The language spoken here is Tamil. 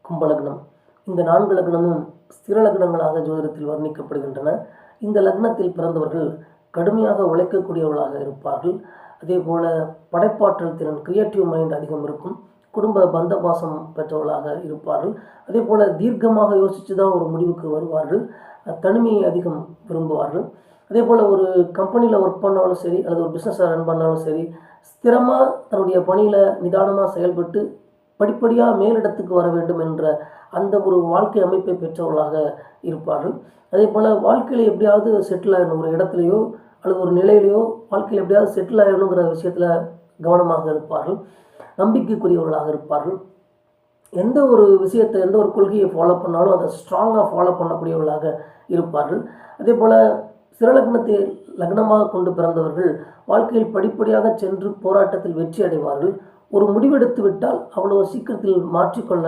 கும்பலக்னம். இந்த 4 லக்னமும் ஸ்திர லக்னங்களாக ஜோதிடத்தில் வர்ணிக்கப்படுகின்றன. இந்த லக்னத்தில் பிறந்தவர்கள் கடுமையாக உழைக்கக்கூடியவர்களாக இருப்பார்கள். அதேபோல படைப்பாற்றல் திறன், கிரியேட்டிவ் மைண்ட் அதிகம் இருக்கும். குடும்ப பந்த பாசம் பெற்றவர்களாக இருப்பார்கள். அதேபோல் தீர்க்கமாக யோசித்து தான் ஒரு முடிவுக்கு வருவார்கள். தனிமையை அதிகம் விரும்புவார்கள். அதேபோல் ஒரு கம்பெனியில் ஒர்க் பண்ணாலும் சரி, அல்லது ஒரு பிஸ்னஸை ரன் பண்ணாலும் சரி, ஸ்திரமாக தன்னுடைய பணியில் நிதானமாக செயல்பட்டு படிப்படியாக மேலிடத்துக்கு வர வேண்டும் என்ற அந்த ஒரு வாழ்க்கை அமைப்பை பெற்றவர்களாக இருப்பார்கள். அதே போல் வாழ்க்கையில் எப்படியாவது செட்டில் ஆகணும், ஒரு இடத்துலையோ அல்லது ஒரு நிலையிலையோ வாழ்க்கையில் எப்படியாவது செட்டில் ஆகணுங்கிற விஷயத்தில் கவனமாக இருப்பார்கள். நம்பிக்கைக்குரியவர்களாக இருப்பார்கள். எந்த ஒரு விஷயத்தை, எந்த ஒரு கொள்கையை ஃபாலோ பண்ணாலும் அதை ஸ்ட்ராங்காக ஃபாலோ பண்ணக்கூடியவர்களாக இருப்பார்கள். அதே போல் சிறலக்னத்தை லக்னமாக கொண்டு பிறந்தவர்கள் வாழ்க்கையில் படிப்படியாக சென்று போராட்டத்தில் வெற்றி அடைவார்கள். ஒரு முடிவெடுத்து விட்டால் அவ்வளோ சீக்கிரத்தில் மாற்றிக்கொள்ள